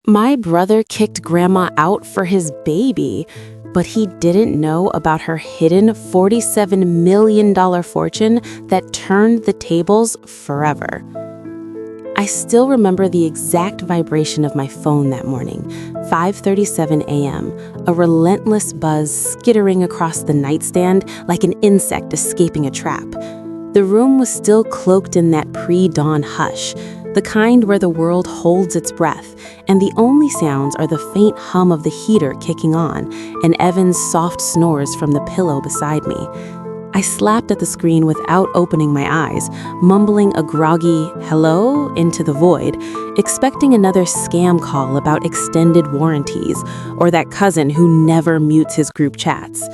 My brother kicked Grandma out for his baby, but he didn't know about her hidden $47 million fortune that turned the tables forever. I still remember the exact vibration of my phone that morning, 5:37 a.m., a relentless buzz skittering across the nightstand like an insect escaping a trap. The room was still cloaked in that pre-dawn hush, the kind where the world holds its breath, and the only sounds are the faint hum of the heater kicking on and Evan's soft snores from the pillow beside me. I slapped at the screen without opening my eyes, mumbling a groggy hello into the void, expecting another scam call about extended warranties or that cousin who never mutes his group chats.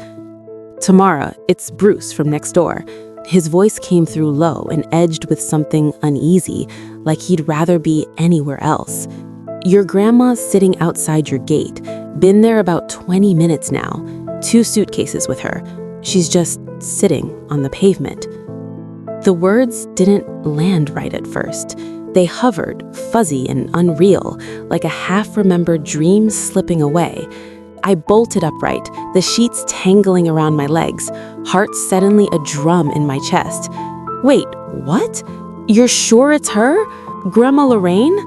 "Tamara, it's Bruce from next door." His voice came through low and edged with something uneasy, like he'd rather be anywhere else. "Your grandma's sitting outside your gate. Been there about 20 minutes now. 2 suitcases with her. She's just sitting on the pavement." The words didn't land right at first. They hovered, fuzzy and unreal, like a half-remembered dream slipping away. I bolted upright, the sheets tangling around my legs, heart suddenly a drum in my chest. "Wait, what? You're sure it's her? Grandma Lorraine?"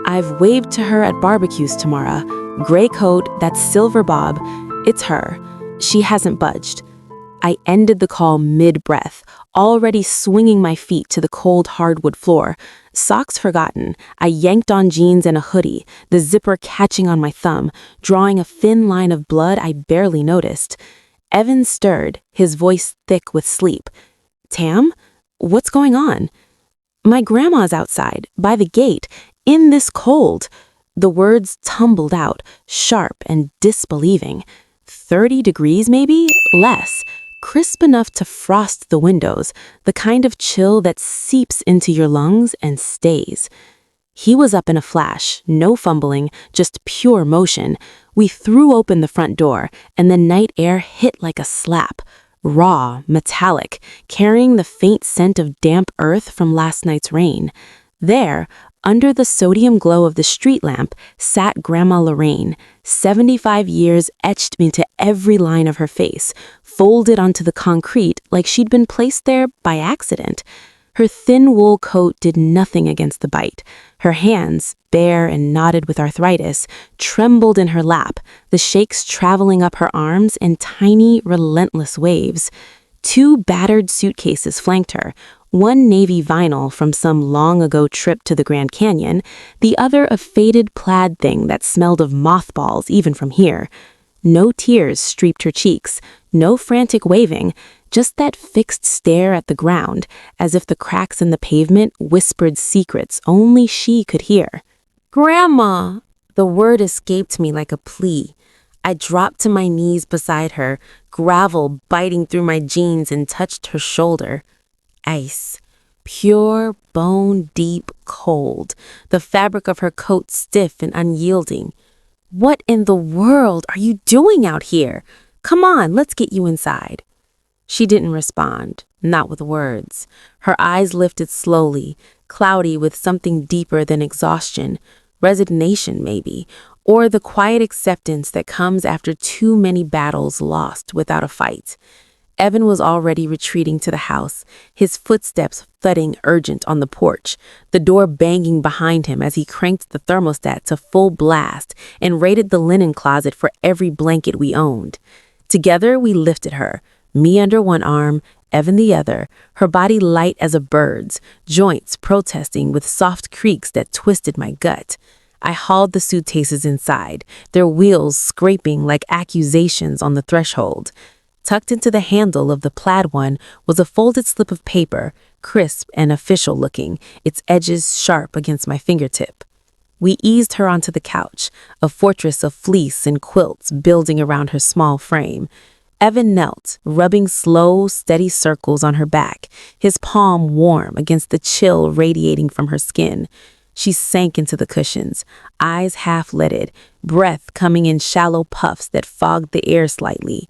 "I've waved to her at barbecues, Tamara. Gray coat, that silver bob. It's her. She hasn't budged." I ended the call mid-breath, already swinging my feet to the cold hardwood floor. Socks forgotten, I yanked on jeans and a hoodie, the zipper catching on my thumb, drawing a thin line of blood I barely noticed. Evan stirred, his voice thick with sleep. "Tam, what's going on?" "My grandma's outside, by the gate, in this cold." The words tumbled out, sharp and disbelieving. 30 degrees maybe? Less. Crisp enough to frost the windows, the kind of chill that seeps into your lungs and stays. He was up in a flash, no fumbling, just pure motion. We threw open the front door, and the night air hit like a slap. Raw, metallic, carrying the faint scent of damp earth from last night's rain. There, under the sodium glow of the street lamp, sat Grandma Lorraine, 75 years etched into every line of her face, folded onto the concrete like she'd been placed there by accident. Her thin wool coat did nothing against the bite. Her hands, bare and knotted with arthritis, trembled in her lap, the shakes traveling up her arms in tiny, relentless waves. 2 battered suitcases flanked her, one navy vinyl from some long-ago trip to the Grand Canyon, the other a faded plaid thing that smelled of mothballs even from here. No tears streaked her cheeks, no frantic waving, just that fixed stare at the ground, as if the cracks in the pavement whispered secrets only she could hear. "Grandma!" The word escaped me like a plea. I dropped to my knees beside her, gravel biting through my jeans, and touched her shoulder. Ice. Pure, bone-deep cold, the fabric of her coat stiff and unyielding. "What in the world are you doing out here? Come on, let's get you inside." She didn't respond, not with words. Her eyes lifted slowly, cloudy with something deeper than exhaustion, resignation maybe, or the quiet acceptance that comes after too many battles lost without a fight. Evan was already retreating to the house, his footsteps thudding urgent on the porch, the door banging behind him as he cranked the thermostat to full blast and raided the linen closet for every blanket we owned. Together, we lifted her, me under one arm, Evan the other, her body light as a bird's, joints protesting with soft creaks that twisted my gut. I hauled the suitcases inside, their wheels scraping like accusations on the threshold. Tucked into the handle of the plaid one was a folded slip of paper, crisp and official-looking, its edges sharp against my fingertip. We eased her onto the couch, a fortress of fleece and quilts building around her small frame. Evan knelt, rubbing slow, steady circles on her back, his palm warm against the chill radiating from her skin. She sank into the cushions, eyes half-lidded, breath coming in shallow puffs that fogged the air slightly.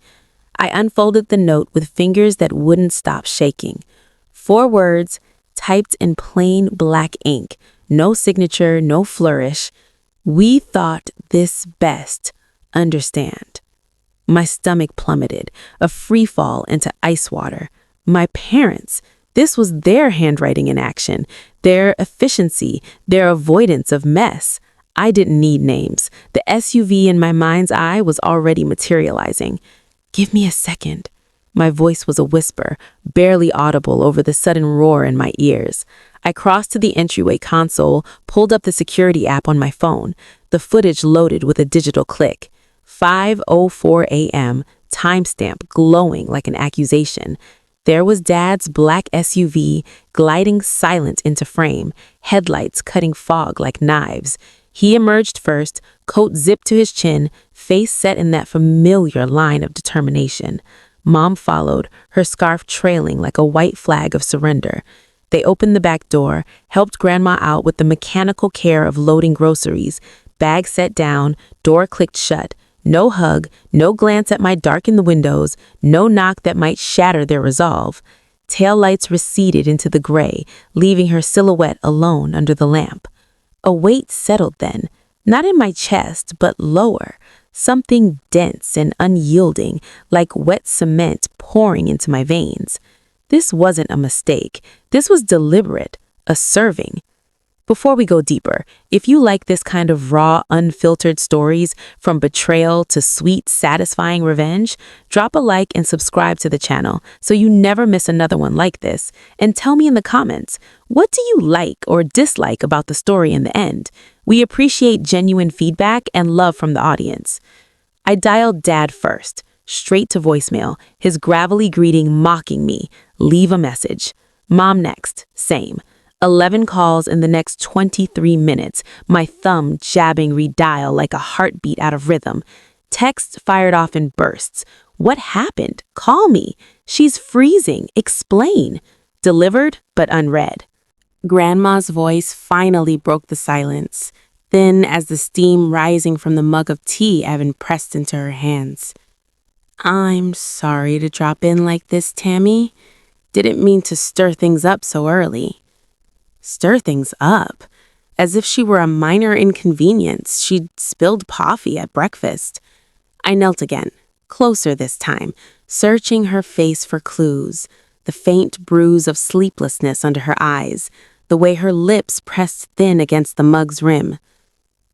I unfolded the note with fingers that wouldn't stop shaking. 4 words, typed in plain black ink, no signature, no flourish. We thought this best. Understand. My stomach plummeted, a free fall into ice water. My parents, this was their handwriting in action, their efficiency, their avoidance of mess. I didn't need names. The SUV in my mind's eye was already materializing. Give me a second. My voice was a whisper, barely audible over the sudden roar in my ears. I crossed to the entryway console, pulled up the security app on my phone. The footage loaded with a digital click. 5:04 a.m., timestamp glowing like an accusation. There was Dad's black SUV gliding silent into frame, headlights cutting fog like knives. He emerged first, coat zipped to his chin, face set in that familiar line of determination. Mom followed, her scarf trailing like a white flag of surrender. They opened the back door, helped Grandma out with the mechanical care of loading groceries. Bag set down, door clicked shut. No hug, no glance at my darkened windows, no knock that might shatter their resolve. Taillights receded into the gray, leaving her silhouette alone under the lamp. A weight settled then, not in my chest, but lower, something dense and unyielding, like wet cement pouring into my veins. This wasn't a mistake. This was deliberate, a serving. Before we go deeper, if you like this kind of raw, unfiltered stories, from betrayal to sweet, satisfying revenge, drop a like and subscribe to the channel so you never miss another one like this. And tell me in the comments, what do you like or dislike about the story in the end? We appreciate genuine feedback and love from the audience. I dialed Dad first, straight to voicemail, his gravelly greeting mocking me. Leave a message. Mom next, same. 11 calls in the next 23 minutes, my thumb jabbing redial like a heartbeat out of rhythm. Texts fired off in bursts. What happened? Call me. She's freezing. Explain. Delivered, but unread. Grandma's voice finally broke the silence, thin as the steam rising from the mug of tea Evan pressed into her hands. I'm sorry to drop in like this, Tammy. Didn't mean to stir things up so early. Stir things up? As if she were a minor inconvenience. She'd spilled coffee at breakfast. I knelt again, closer this time, searching her face for clues. The faint bruise of sleeplessness under her eyes, the way her lips pressed thin against the mug's rim.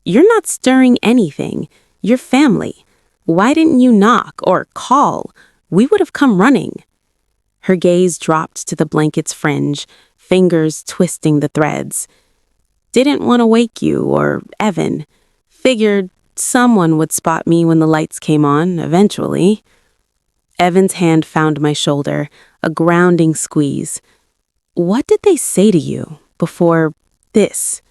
You're not stirring anything. You're family. Why didn't you knock or call? We would have come running. Her gaze dropped to the blanket's fringe, fingers twisting the threads. Didn't want to wake you or Evan. Figured someone would spot me when the lights came on, eventually. Evan's hand found my shoulder, a grounding squeeze. What did they say to you before this?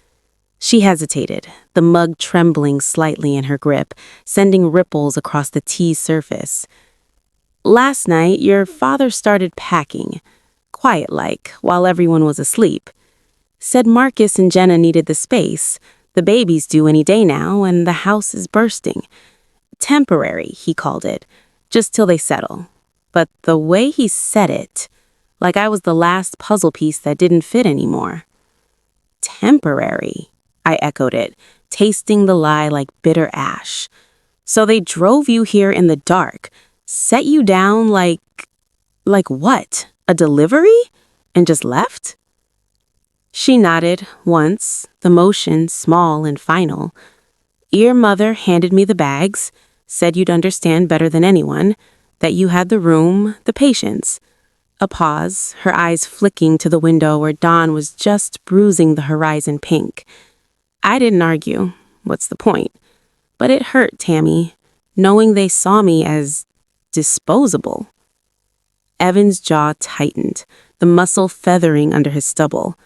She hesitated, the mug trembling slightly in her grip, sending ripples across the tea's surface. Last night, your father started packing, quiet-like, while everyone was asleep. Said Marcus and Jenna needed the space. The baby's due any day now, and the house is bursting. Temporary, he called it, just till they settle. But the way he said it, like I was the last puzzle piece that didn't fit anymore. Temporary, I echoed it, tasting the lie like bitter ash. So they drove you here in the dark, set you down like what? A delivery? And just left? She nodded once, the motion small and final. Your mother handed me the bags, said you'd understand better than anyone, that you had the room, the patience. A pause, her eyes flicking to the window where dawn was just bruising the horizon pink. I didn't argue. What's the point? But it hurt, Tammy, knowing they saw me as disposable. Evan's jaw tightened, the muscle feathering under his stubble.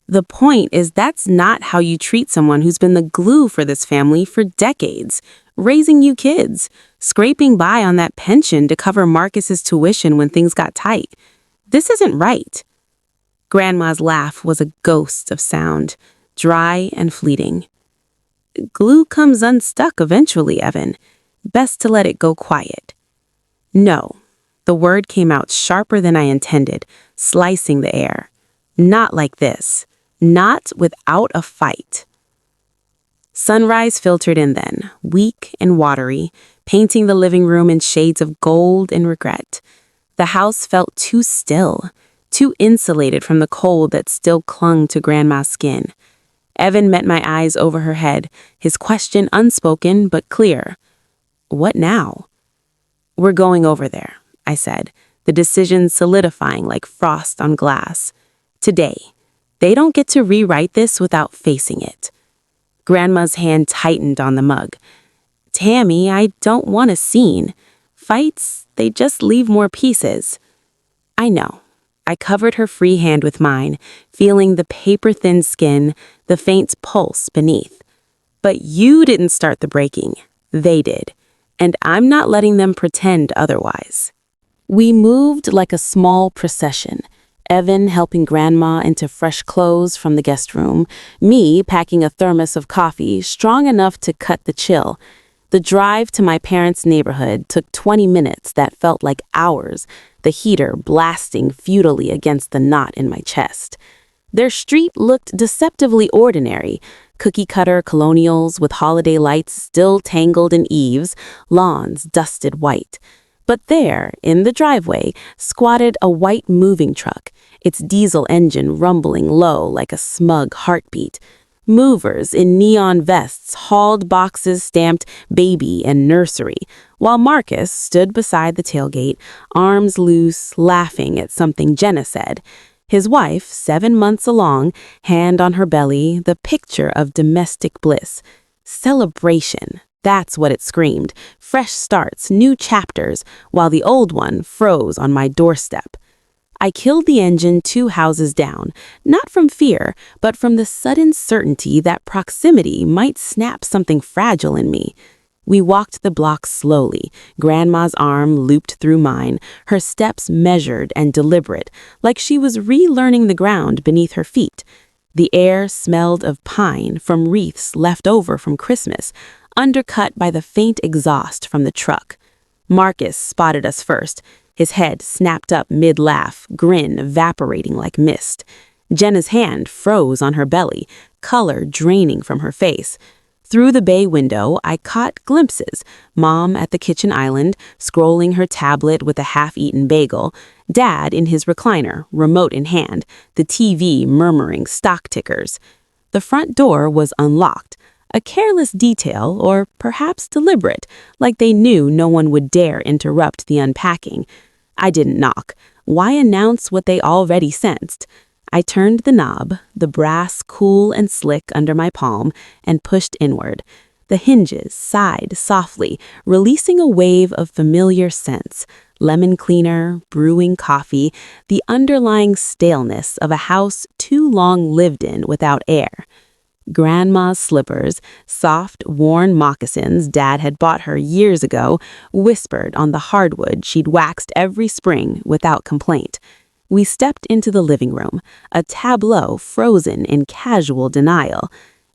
The point is that's not how you treat someone who's been the glue for this family for decades, raising you kids, scraping by on that pension to cover Marcus's tuition when things got tight. This isn't right. Grandma's laugh was a ghost of sound, dry and fleeting. Glue comes unstuck eventually, Evan. Best to let it go quiet. No. The word came out sharper than I intended, slicing the air. Not like this. Not without a fight. Sunrise filtered in then, weak and watery, painting the living room in shades of gold and regret. The house felt too still, too insulated from the cold that still clung to Grandma's skin. Evan met my eyes over her head, his question unspoken but clear. What now? We're going over there, I said, the decision solidifying like frost on glass. Today. They don't get to rewrite this without facing it. Grandma's hand tightened on the mug. Tammy, I don't want a scene. Fights, they just leave more pieces. I know. I covered her free hand with mine, feeling the paper-thin skin, the faint pulse beneath. But you didn't start the breaking. They did. And I'm not letting them pretend otherwise. We moved like a small procession. Evan helping Grandma into fresh clothes from the guest room, me packing a thermos of coffee strong enough to cut the chill. The drive to my parents' neighborhood took 20 minutes that felt like hours, the heater blasting futilely against the knot in my chest. Their street looked deceptively ordinary, cookie-cutter colonials with holiday lights still tangled in eaves, lawns dusted white. But there, in the driveway, squatted a white moving truck, its diesel engine rumbling low like a smug heartbeat. Movers in neon vests hauled boxes stamped baby and nursery, while Marcus stood beside the tailgate, arms loose, laughing at something Jenna said. His wife, 7 months along, hand on her belly, the picture of domestic bliss. Celebration. That's what it screamed. Fresh starts, new chapters, while the old one froze on my doorstep. I killed the engine 2 houses down, not from fear, but from the sudden certainty that proximity might snap something fragile in me. We walked the block slowly, Grandma's arm looped through mine, her steps measured and deliberate, like she was relearning the ground beneath her feet. The air smelled of pine from wreaths left over from Christmas, undercut by the faint exhaust from the truck. Marcus spotted us first, his head snapped up mid-laugh, grin evaporating like mist. Jenna's hand froze on her belly, color draining from her face. Through the bay window, I caught glimpses. Mom at the kitchen island, scrolling her tablet with a half-eaten bagel. Dad in his recliner, remote in hand, the TV murmuring stock tickers. The front door was unlocked. A careless detail, or perhaps deliberate, like they knew no one would dare interrupt the unpacking. I didn't knock. Why announce what they already sensed? I turned the knob, the brass cool and slick under my palm, and pushed inward. The hinges sighed softly, releasing a wave of familiar scents. Lemon cleaner, brewing coffee, the underlying staleness of a house too long lived in without air. Grandma's slippers, soft, worn moccasins Dad had bought her years ago, whispered on the hardwood she'd waxed every spring without complaint. We stepped into the living room, a tableau frozen in casual denial.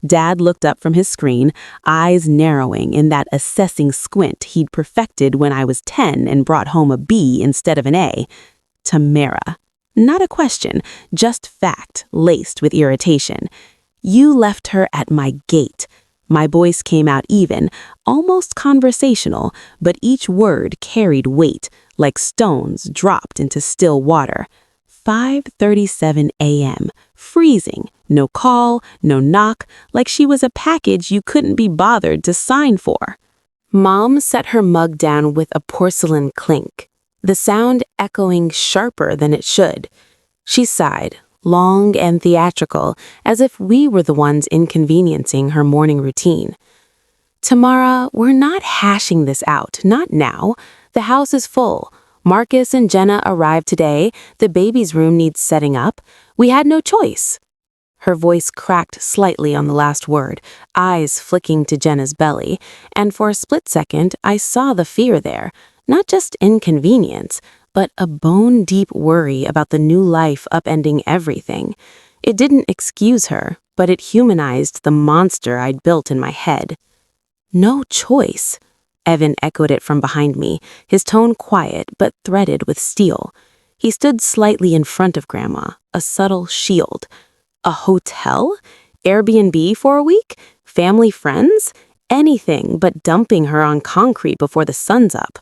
Dad looked up from his screen, eyes narrowing in that assessing squint he'd perfected when I was 10 and brought home a B instead of an A. Tamara. Not a question, just fact, laced with irritation. You left her at my gate. My voice came out even, almost conversational, but each word carried weight, like stones dropped into still water. 5:37 a.m., freezing, no call, no knock, like she was a package you couldn't be bothered to sign for. Mom set her mug down with a porcelain clink, the sound echoing sharper than it should. She sighed, long and theatrical, as if we were the ones inconveniencing her morning routine. Tamara, we're not hashing this out, not now. The house is full. Marcus and Jenna arrived today. The baby's room needs setting up. We had no choice. Her voice cracked slightly on the last word, eyes flicking to Jenna's belly, and for a split second I saw the fear there, not just inconvenience, but a bone-deep worry about the new life upending everything. It didn't excuse her, but it humanized the monster I'd built in my head. No choice. Evan echoed it from behind me, his tone quiet but threaded with steel. He stood slightly in front of Grandma, a subtle shield. A hotel? Airbnb for a week? Family friends? Anything but dumping her on concrete before the sun's up.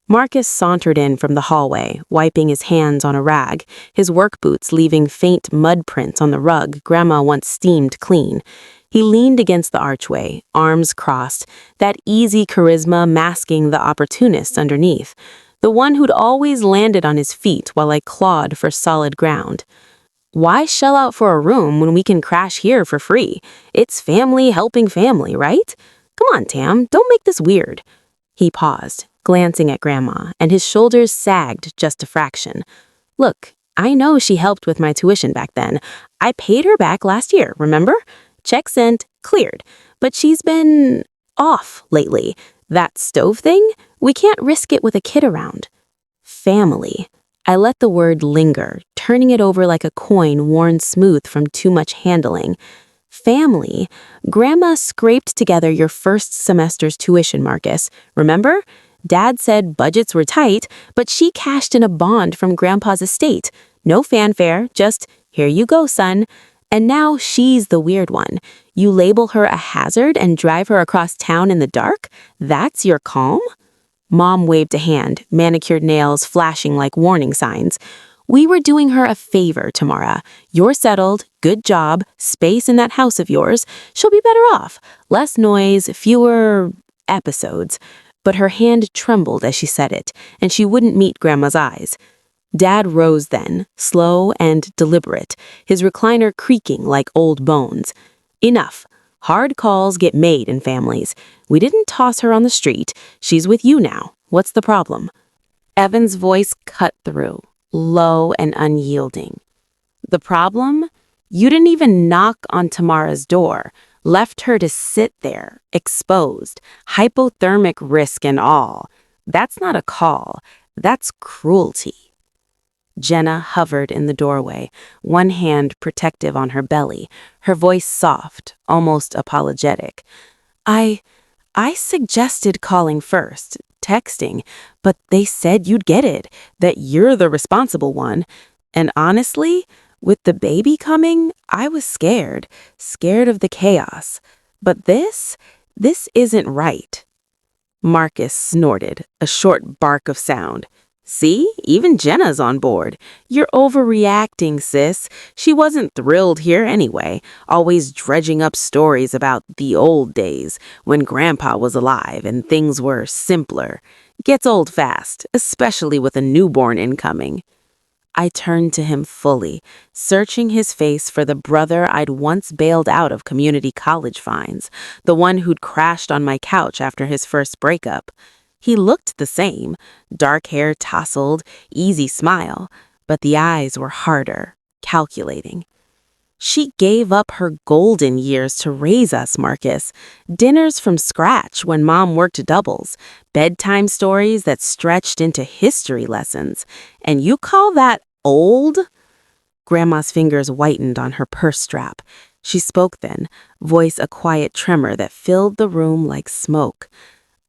Marcus sauntered in from the hallway, wiping his hands on a rag, his work boots leaving faint mud prints on the rug Grandma once steamed clean. He leaned against the archway, arms crossed, that easy charisma masking the opportunist underneath, the one who'd always landed on his feet while I clawed for solid ground. Why shell out for a room when we can crash here for free? It's family helping family, right? Come on, Tam, don't make this weird. He paused, glancing at Grandma, and his shoulders sagged just a fraction. Look, I know she helped with my tuition back then. I paid her back last year, remember? Check sent, cleared. But she's been off lately. That stove thing? We can't risk it with a kid around. Family. I let the word linger, turning it over like a coin worn smooth from too much handling. Family. Grandma scraped together your first semester's tuition, Marcus. Remember? Dad said budgets were tight, but she cashed in a bond from Grandpa's estate. No fanfare, just, here you go, son. And now she's the weird one. You label her a hazard and drive her across town in the dark? That's your calm? Mom waved a hand, manicured nails flashing like warning signs. We were doing her a favor, Tamara. You're settled, good job, space in that house of yours. She'll be better off. Less noise, fewer episodes. But her hand trembled as she said it, and she wouldn't meet Grandma's eyes. Dad rose then, slow and deliberate, his recliner creaking like old bones. Enough. Hard calls get made in families. We didn't toss her on the street. She's with you now. What's the problem? Evan's voice cut through, low and unyielding. The problem? You didn't even knock on Tamara's door. Left her to sit there, exposed, hypothermic risk and all. That's not a call. That's cruelty. Jenna hovered in the doorway, one hand protective on her belly, her voice soft, almost apologetic. I suggested calling first, texting, but they said you'd get it, that you're the responsible one. And honestly, with the baby coming, I was scared of the chaos. But this isn't right. Marcus snorted, a short bark of sound. See, even Jenna's on board. You're overreacting, sis. She wasn't thrilled here anyway, always dredging up stories about the old days when Grandpa was alive and things were simpler. Gets old fast, especially with a newborn incoming. I turned to him fully, searching his face for the brother I'd once bailed out of community college fines, the one who'd crashed on my couch after his first breakup. He looked the same, dark hair tousled, easy smile, but the eyes were harder, calculating. She gave up her golden years to raise us, Marcus. Dinners from scratch when Mom worked doubles, bedtime stories that stretched into history lessons. And you call that old? Grandma's fingers whitened on her purse strap. She spoke then, voice a quiet tremor that filled the room like smoke.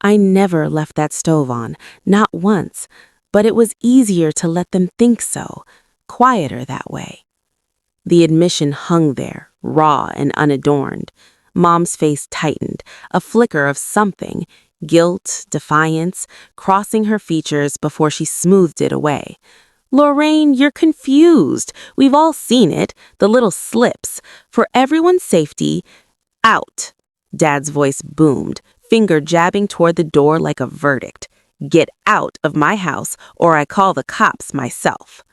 I never left that stove on, not once, but it was easier to let them think so, quieter that way. The admission hung there, raw and unadorned. Mom's face tightened, a flicker of something, guilt, defiance, crossing her features before she smoothed it away. Lorraine, you're confused. We've all seen it, the little slips. For everyone's safety, out. Dad's voice boomed, finger jabbing toward the door like a verdict. Get out of my house or I call the cops myself.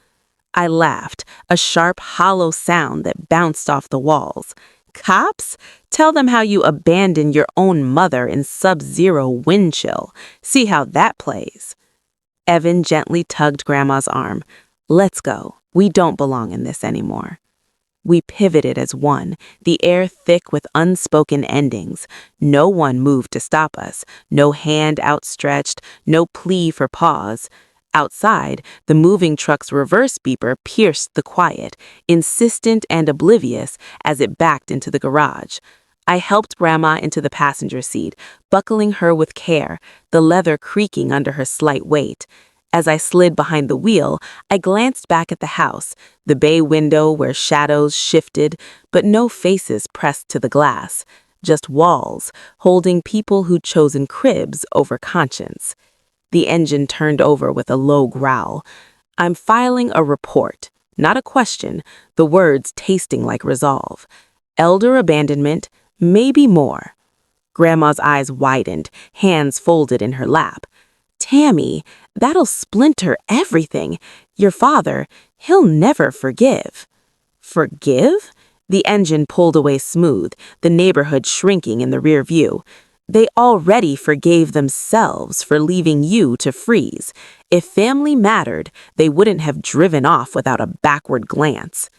I laughed, a sharp, hollow sound that bounced off the walls. Cops? Tell them how you abandoned your own mother in sub-zero wind chill. See how that plays. Evan gently tugged Grandma's arm. Let's go. We don't belong in this anymore. We pivoted as one, the air thick with unspoken endings. No one moved to stop us, no hand outstretched, no plea for pause. Outside, the moving truck's reverse beeper pierced the quiet, insistent and oblivious as it backed into the garage. I helped Grandma into the passenger seat, buckling her with care, the leather creaking under her slight weight. As I slid behind the wheel, I glanced back at the house, the bay window where shadows shifted, but no faces pressed to the glass. just walls, holding people who'd chosen cribs over conscience. The engine turned over with a low growl. I'm filing a report, not a question, the words tasting like resolve. Elder abandonment, maybe more. Grandma's eyes widened, hands folded in her lap. Tammy, that'll splinter everything. Your father, he'll never forgive. Forgive? The engine pulled away smooth, the neighborhood shrinking in the rear view. They already forgave themselves for leaving you to freeze. If family mattered, they wouldn't have driven off without a backward glance.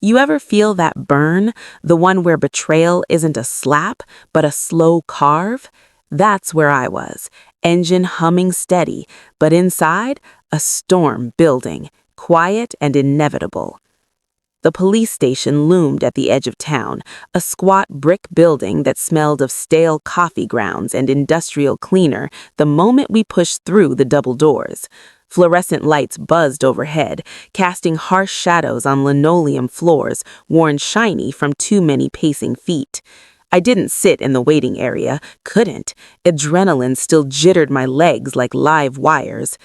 You ever feel that burn, the one where betrayal isn't a slap, but a slow carve? That's where I was, engine humming steady, but inside, a storm building, quiet and inevitable. The police station loomed at the edge of town, a squat brick building that smelled of stale coffee grounds and industrial cleaner the moment we pushed through the double doors. Fluorescent lights buzzed overhead, casting harsh shadows on linoleum floors worn shiny from too many pacing feet. I didn't sit in the waiting area, couldn't. Adrenaline still jittered my legs like live wires.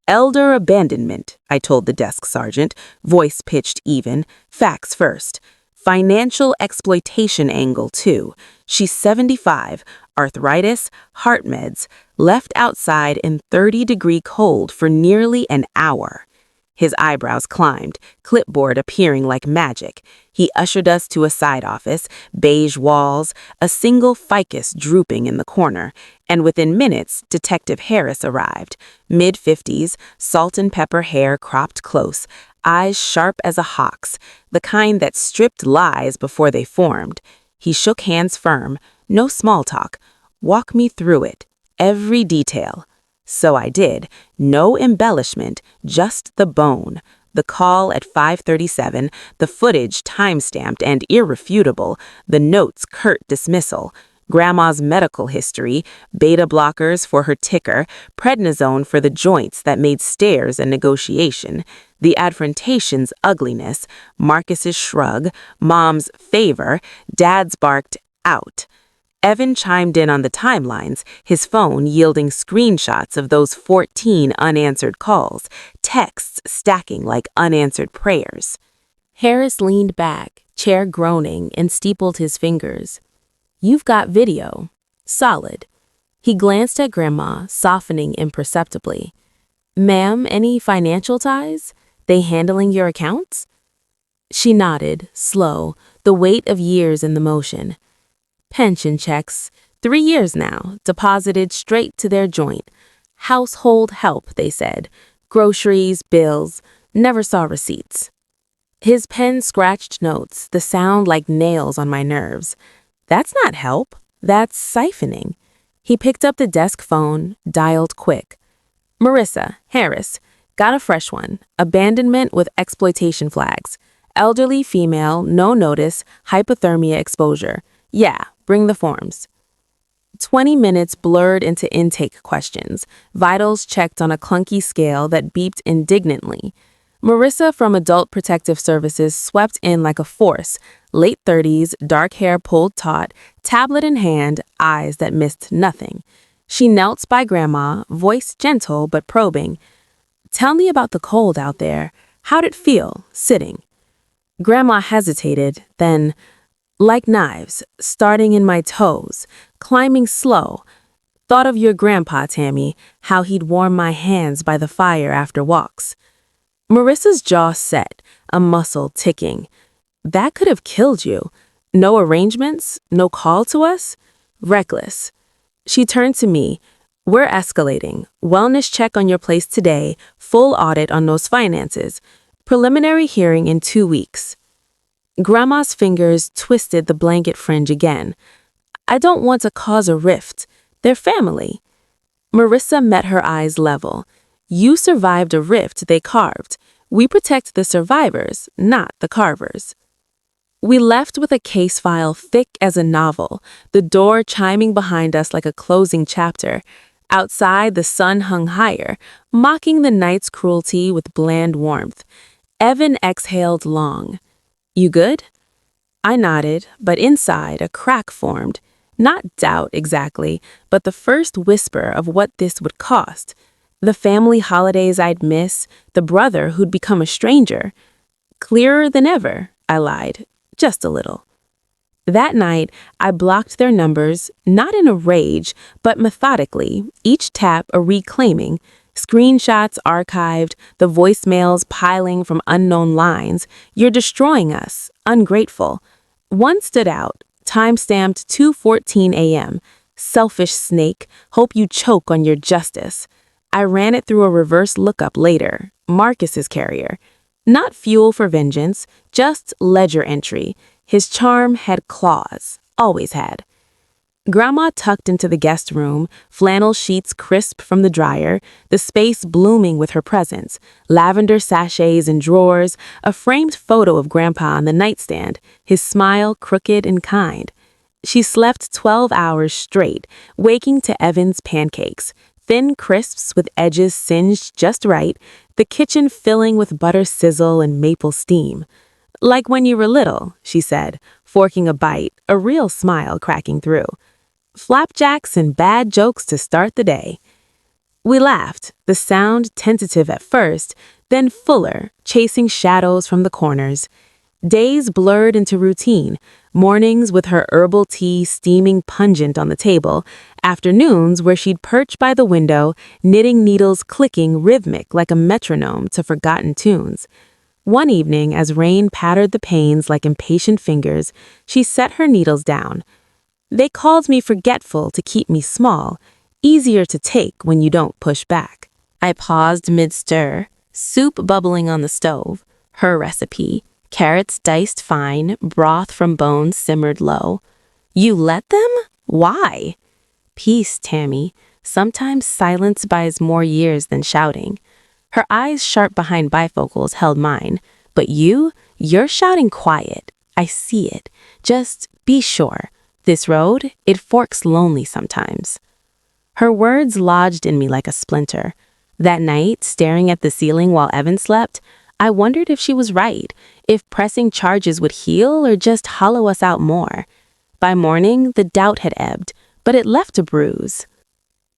Elder abandonment, I told the desk sergeant, voice pitched even, facts first. Financial exploitation angle, too. She's 75, arthritis, heart meds, left outside in 30-degree cold for nearly an hour. His eyebrows climbed, clipboard appearing like magic. He ushered us to a side office, beige walls, a single ficus drooping in the corner, and within minutes, Detective Harris arrived. Mid-50s, salt and pepper hair cropped close, eyes sharp as a hawk's, the kind that stripped lies before they formed. He shook hands firm, no small talk. Walk me through it, every detail. So I did. No embellishment, just the bone. The call at 5:37, the footage time-stamped and irrefutable, the notes curt dismissal, Grandma's medical history, beta blockers for her ticker, prednisone for the joints that made stairs a negotiation, the adfrontation's ugliness, Marcus's shrug, Mom's favor, Dad's barked out. Evan chimed in on the timelines, his phone yielding screenshots of those 14 unanswered calls, texts stacking like unanswered prayers. Harris leaned back, chair groaning, and steepled his fingers. You've got video. Solid. He glanced at Grandma, softening imperceptibly. Ma'am, any financial ties? They handling your accounts? She nodded, slow, the weight of years in the motion. Pension checks, 3 years now, deposited straight to their joint. Household help, they said. Groceries, bills, never saw receipts. His pen scratched notes, the sound like nails on my nerves. That's not help, that's siphoning. He picked up the desk phone, dialed quick. Marissa, Harris, got a fresh one. Abandonment with exploitation flags. Elderly female, no notice, hypothermia exposure. Yeah, bring the forms. 20 minutes blurred into intake questions, vitals checked on a clunky scale that beeped indignantly. Marissa from Adult Protective Services swept in like a force, late 30s, dark hair pulled taut, tablet in hand, eyes that missed nothing. She knelt by Grandma, voice gentle but probing. Tell me about the cold out there. How'd it feel, sitting? Grandma hesitated, then, like knives, starting in my toes, climbing slow. Thought of your grandpa, Tammy, how he'd warm my hands by the fire after walks. Marissa's jaw set, a muscle ticking. That could have killed you. No arrangements, no call to us? Reckless. She turned to me. We're escalating. Wellness check on your place today, full audit on those finances. Preliminary hearing in 2 weeks. Grandma's fingers twisted the blanket fringe again. I don't want to cause a rift. They're family. Marissa met her eyes level. You survived a rift they carved. We protect the survivors, not the carvers. We left with a case file thick as a novel, the door chiming behind us like a closing chapter. Outside, the sun hung higher, mocking the night's cruelty with bland warmth. Evan exhaled long. You good? I nodded, but inside a crack formed. Not doubt exactly, but the first whisper of what this would cost. The family holidays I'd miss, the brother who'd become a stranger. Clearer than ever, I lied, just a little. That night, I blocked their numbers, not in a rage, but methodically, each tap a reclaiming, screenshots archived, the voicemails piling from unknown lines. You're destroying us, ungrateful. One stood out, time-stamped 2:14 a.m. Selfish snake, hope you choke on your justice. I ran it through a reverse lookup later, Marcus's carrier. Not fuel for vengeance, just ledger entry. His charm had claws, always had. Grandma tucked into the guest room, flannel sheets crisp from the dryer, the space blooming with her presence, lavender sachets and drawers, a framed photo of Grandpa on the nightstand, his smile crooked and kind. She slept 12 hours straight, waking to Evan's pancakes, thin crisps with edges singed just right, the kitchen filling with butter sizzle and maple steam. Like when you were little, she said, forking a bite, a real smile cracking through. Flapjacks and bad jokes to start the day. We laughed, the sound tentative at first, then fuller, chasing shadows from the corners. Days blurred into routine, mornings with her herbal tea steaming pungent on the table, afternoons where she'd perch by the window, knitting needles clicking rhythmic like a metronome to forgotten tunes. One evening, as rain pattered the panes like impatient fingers, she set her needles down. They called me forgetful to keep me small, easier to take when you don't push back. I paused mid-stir, soup bubbling on the stove, her recipe, carrots diced fine, broth from bones simmered low. You let them? Why? Peace, Tammy. Sometimes silence buys more years than shouting. Her eyes sharp behind bifocals held mine. But you're shouting quiet. I see it. Just be sure. This road, it forks lonely sometimes. Her words lodged in me like a splinter. That night, staring at the ceiling while Evan slept, I wondered if she was right, if pressing charges would heal or just hollow us out more. By morning, the doubt had ebbed, but it left a bruise.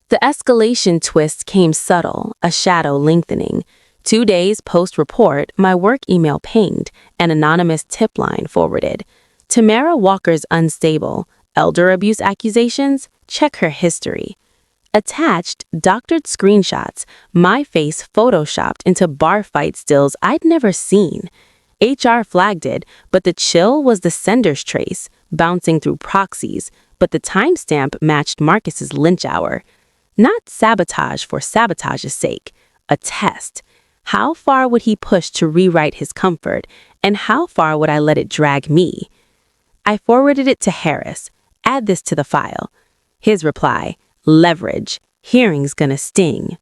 The escalation twist came subtle, a shadow lengthening. 2 days post-report, my work email pinged, an anonymous tip line forwarded. Tamara Walker's unstable, elder abuse accusations, check her history. Attached, doctored screenshots, my face photoshopped into bar fight stills I'd never seen. HR flagged it, but the chill was the sender's trace, bouncing through proxies, but the timestamp matched Marcus's lynch hour. Not sabotage for sabotage's sake, a test. How far would he push to rewrite his comfort, and how far would I let it drag me? I forwarded it to Harris. Add this to the file. His reply, leverage. Hearing's gonna sting.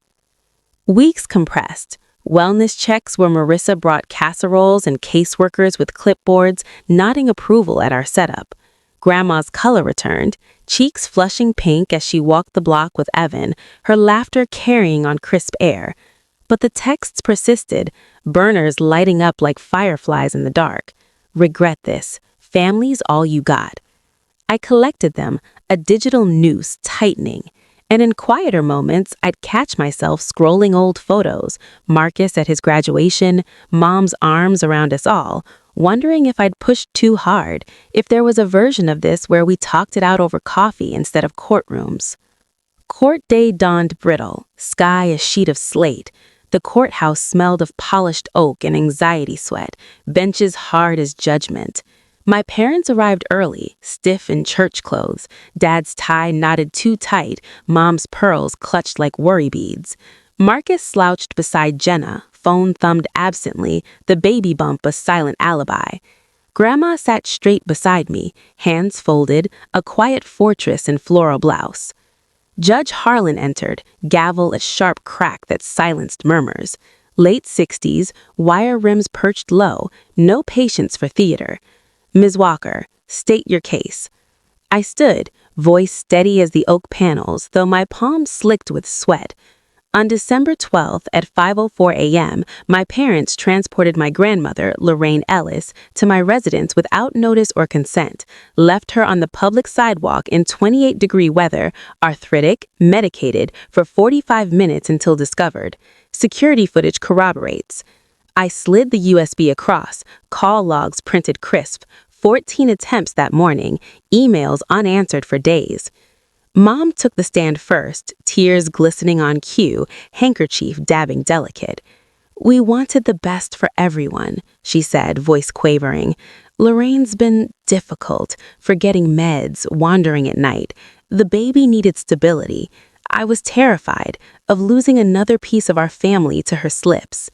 Weeks compressed. Wellness checks where Marissa brought casseroles and caseworkers with clipboards, nodding approval at our setup. Grandma's color returned, cheeks flushing pink as she walked the block with Evan, her laughter carrying on crisp air. But the texts persisted, burners lighting up like fireflies in the dark. Regret this. Family's all you got. I collected them, a digital noose tightening. And in quieter moments, I'd catch myself scrolling old photos, Marcus at his graduation, Mom's arms around us all, wondering if I'd pushed too hard, if there was a version of this where we talked it out over coffee instead of courtrooms. Court day dawned brittle, sky a sheet of slate. The courthouse smelled of polished oak and anxiety sweat, benches hard as judgment. My parents arrived early, stiff in church clothes, Dad's tie knotted too tight, Mom's pearls clutched like worry beads. Marcus slouched beside Jenna, phone thumbed absently, the baby bump a silent alibi. Grandma sat straight beside me, hands folded, a quiet fortress in floral blouse. Judge Harlan entered, gavel a sharp crack that silenced murmurs. Late 60s, wire rims perched low, no patience for theater. Ms. Walker, state your case. I stood, voice steady as the oak panels, though my palms slicked with sweat. On December 12th at 5:04 a.m., my parents transported my grandmother, Lorraine Ellis, to my residence without notice or consent, left her on the public sidewalk in 28-degree weather, arthritic, medicated, for 45 minutes until discovered. Security footage corroborates. I slid the USB across, call logs printed crisp, 14 attempts that morning, emails unanswered for days. Mom took the stand first, tears glistening on cue, handkerchief dabbing delicate. "We wanted the best for everyone," she said, voice quavering. "Lorraine's been difficult, forgetting meds, wandering at night. The baby needed stability. I was terrified of losing another piece of our family to her slips."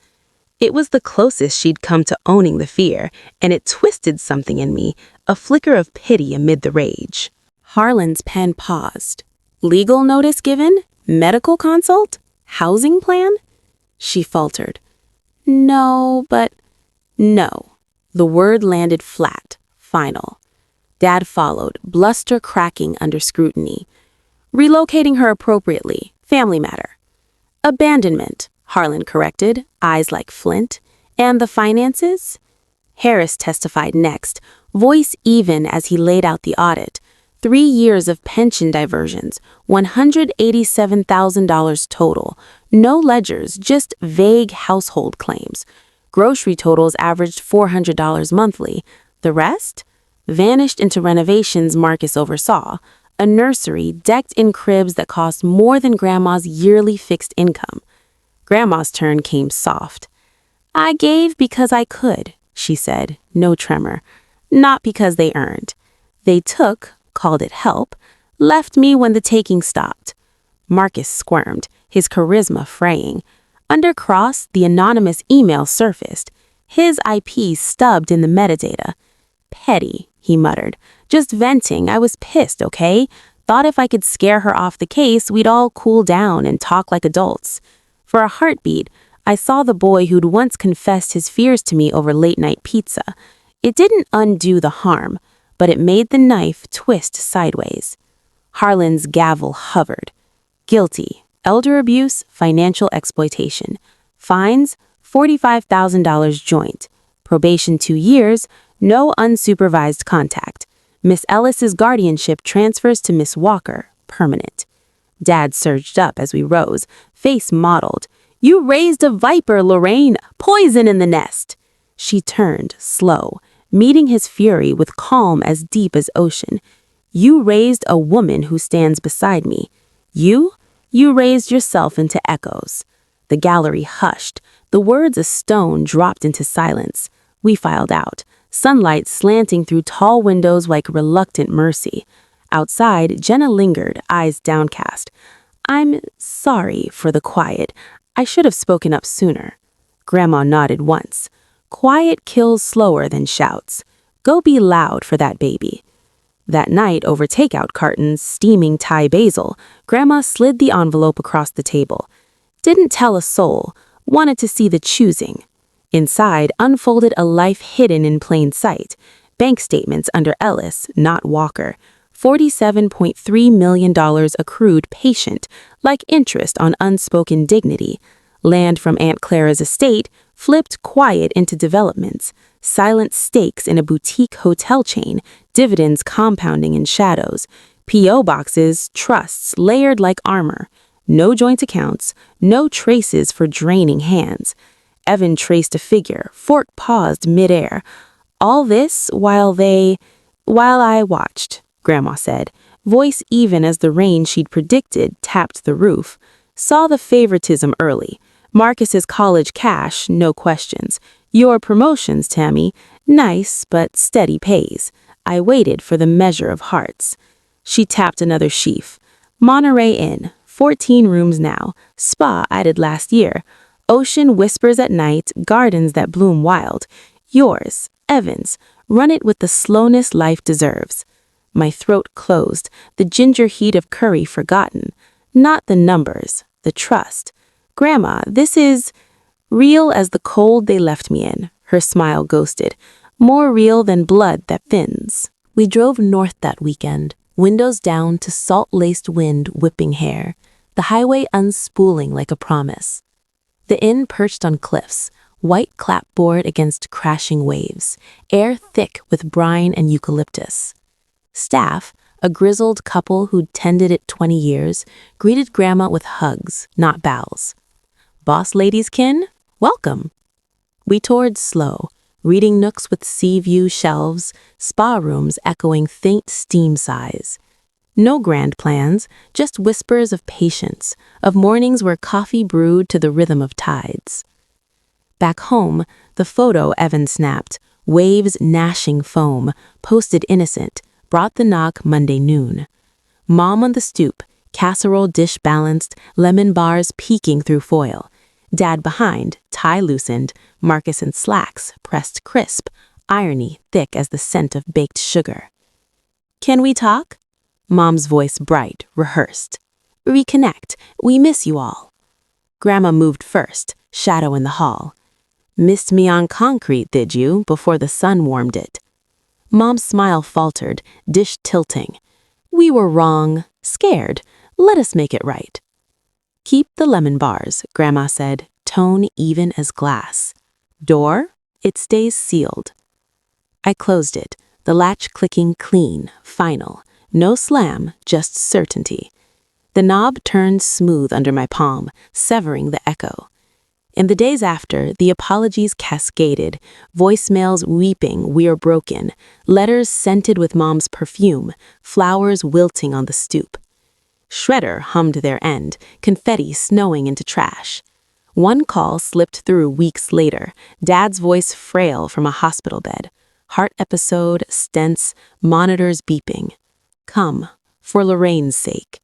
It was the closest she'd come to owning the fear, and it twisted something in me, a flicker of pity amid the rage. Harlan's pen paused. "Legal notice given? Medical consult? Housing plan?" She faltered. "No, but—" "No." The word landed flat, final. Dad followed, bluster cracking under scrutiny. "Relocating her appropriately. Family matter." "Abandonment," Harlan corrected, eyes like flint. "And the finances?" Harris testified next, voice even as he laid out the audit. 3 years of pension diversions, $187,000 total. No ledgers, just vague household claims. Grocery totals averaged $400 monthly. The rest? Vanished into renovations Marcus oversaw. A nursery decked in cribs that cost more than Grandma's yearly fixed income. Grandma's turn came soft. "I gave because I could," she said, no tremor. "Not because they earned. They took, called it help, left me when the taking stopped." Marcus squirmed, his charisma fraying. Under cross, the anonymous email surfaced. His IP stubbed in the metadata. "Petty," he muttered. "Just venting. I was pissed, okay? Thought if I could scare her off the case, we'd all cool down and talk like adults." For a heartbeat, I saw the boy who'd once confessed his fears to me over late-night pizza. It didn't undo the harm, but it made the knife twist sideways. Harlan's gavel hovered. Guilty. Elder abuse, financial exploitation. Fines, $45,000 joint. Probation 2 years, no unsupervised contact. Miss Ellis's guardianship transfers to Miss Walker, permanent. Dad surged up as we rose, face mottled. "You raised a viper, Lorraine! Poison in the nest!" She turned, slow, meeting his fury with calm as deep as ocean. "You raised a woman who stands beside me. You raised yourself into echoes." The gallery hushed. The words a stone dropped into silence. We filed out, sunlight slanting through tall windows like reluctant mercy. Outside, Jenna lingered, eyes downcast. "I'm sorry for the quiet. I should have spoken up sooner." Grandma nodded once. "Quiet kills slower than shouts. Go be loud for that baby." That night, over takeout cartons, steaming Thai basil, Grandma slid the envelope across the table. Didn't tell a soul, wanted to see the choosing. Inside, unfolded a life hidden in plain sight. Bank statements under Ellis, not Walker. $47.3 million accrued patient, like interest on unspoken dignity. Land from Aunt Clara's estate, flipped quiet into developments. Silent stakes in a boutique hotel chain, dividends compounding in shadows. P.O. boxes, trusts layered like armor. No joint accounts, no traces for draining hands. Evan traced a figure, fork paused midair. All this while I watched, Grandma said, voice even as the rain she'd predicted tapped the roof. Saw the favoritism early. Marcus's college cash, no questions. Your promotions, Tammy, nice but steady pays. I waited for the measure of hearts. She tapped another sheaf. Monterey Inn, 14 rooms now. Spa added last year. Ocean whispers at night, gardens that bloom wild. Yours, Evans. Run it with the slowness life deserves. My throat closed, the ginger heat of curry forgotten. Not the numbers, the trust. Grandma, this is real as the cold they left me in. Her smile ghosted. More real than blood that thins. We drove north that weekend, windows down to salt-laced wind whipping hair. the highway unspooling like a promise. The inn perched on cliffs, white clapboard against crashing waves, air thick with brine and eucalyptus. Staff, a grizzled couple who'd tended it 20 years, greeted Grandma with hugs, not bows. Boss ladies kin, welcome. We toured slow, reading nooks with sea view shelves, spa rooms echoing faint steam sighs. No grand plans, just whispers of patience, of mornings where coffee brewed to the rhythm of tides. Back home, the photo Evan snapped, waves gnashing foam, posted innocent, brought the knock Monday noon. Mom on the stoop, casserole dish balanced, lemon bars peeking through foil. Dad behind, tie loosened, Marcus in slacks, pressed crisp, irony thick as the scent of baked sugar. Can we talk? Mom's voice bright, rehearsed. Reconnect, we miss you all. Grandma moved first, shadow in the hall. Missed me on concrete, did you, before the sun warmed it? Mom's smile faltered, dish tilting. We were wrong, scared. Let us make it right. Keep the lemon bars, Grandma said, tone even as glass. Door? It stays sealed. I closed it, the latch clicking clean, final. No slam, just certainty. The knob turned smooth under my palm, severing the echo. In the days after, the apologies cascaded, voicemails weeping we're broken, letters scented with Mom's perfume, flowers wilting on the stoop. Shredder hummed their end, confetti snowing into trash. One call slipped through weeks later, Dad's voice frail from a hospital bed. Heart episode, stents, monitors beeping. Come, for Lorraine's sake.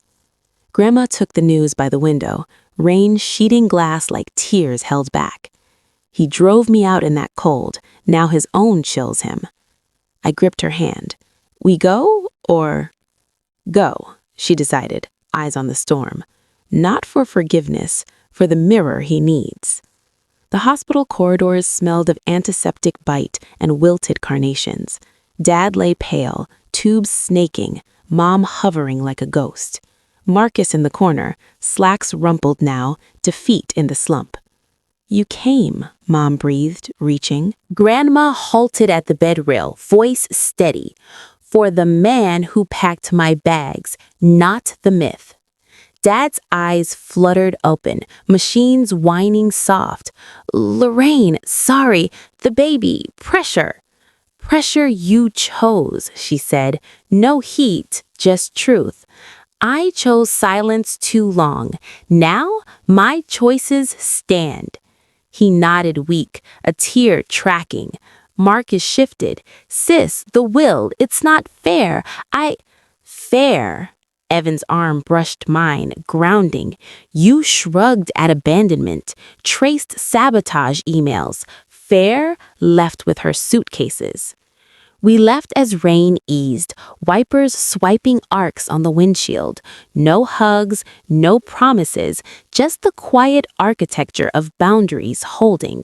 Grandma took the news by the window, rain sheeting glass like tears held back. He drove me out in that cold, now his own chills him. I gripped her hand. We go, or? Go, she decided, eyes on the storm. Not for forgiveness, for the mirror he needs. The hospital corridors smelled of antiseptic bite and wilted carnations. Dad lay pale, tubes snaking, Mom hovering like a ghost. Marcus in the corner, slacks rumpled now, defeat in the slump. You came, Mom breathed, reaching. Grandma halted at the bed rail, voice steady. For the man who packed my bags, not the myth. Dad's eyes fluttered open, machines whining soft. Lorraine, sorry, the baby, pressure. Pressure you chose, she said. No heat, just truth. I chose silence too long. Now my choices stand. He nodded weak, a tear tracking. Marcus shifted. Sis, the will, it's not fair. Fair. Evan's arm brushed mine, grounding. You shrugged at abandonment, traced sabotage emails. Fair left with her suitcases. We left as rain eased, wipers swiping arcs on the windshield. No hugs, no promises, just the quiet architecture of boundaries holding.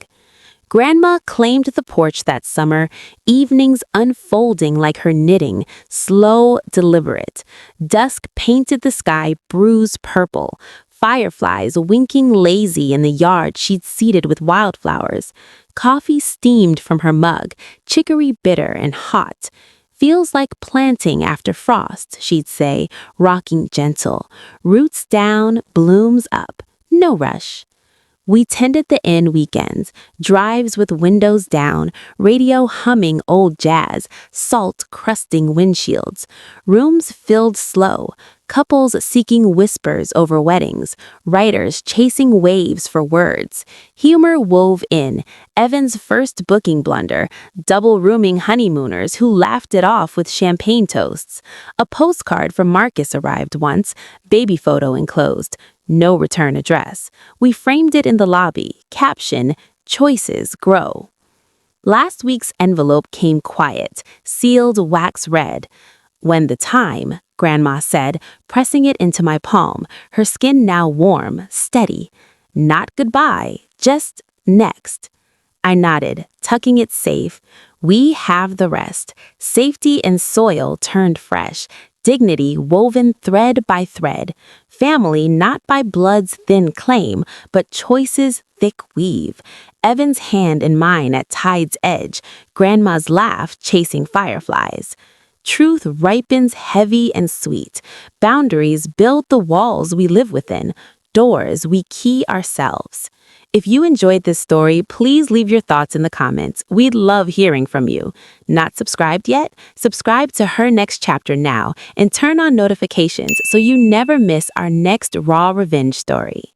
Grandma claimed the porch that summer, evenings unfolding like her knitting, slow, deliberate. Dusk painted the sky bruised purple, fireflies winking lazy in the yard she'd seeded with wildflowers. Coffee steamed from her mug, chicory bitter and hot. Feels like planting after frost, she'd say, rocking gentle. Roots down, blooms up, no rush. We tended the inn weekends, drives with windows down, radio humming old jazz, salt crusting windshields, rooms filled slow, couples seeking whispers over weddings, writers chasing waves for words, humor wove in, Evan's first booking blunder, double rooming honeymooners who laughed it off with champagne toasts. A postcard from Marcus arrived once, baby photo enclosed. No return address. We framed it in the lobby. Caption, choices grow. Last week's envelope came quiet, sealed wax red. When the time, Grandma said, pressing it into my palm, her skin now warm, steady. Not goodbye, just next. I nodded, tucking it safe. We have the rest. Safety and soil turned fresh. Dignity woven thread by thread. Family not by blood's thin claim, but choice's thick weave. Evan's hand in mine at tide's edge. Grandma's laugh chasing fireflies. Truth ripens heavy and sweet. Boundaries build the walls we live within. Doors we key ourselves. If you enjoyed this story, please leave your thoughts in the comments. We'd love hearing from you. Not subscribed yet? Subscribe to Her Next Chapter now and turn on notifications so you never miss our next raw revenge story.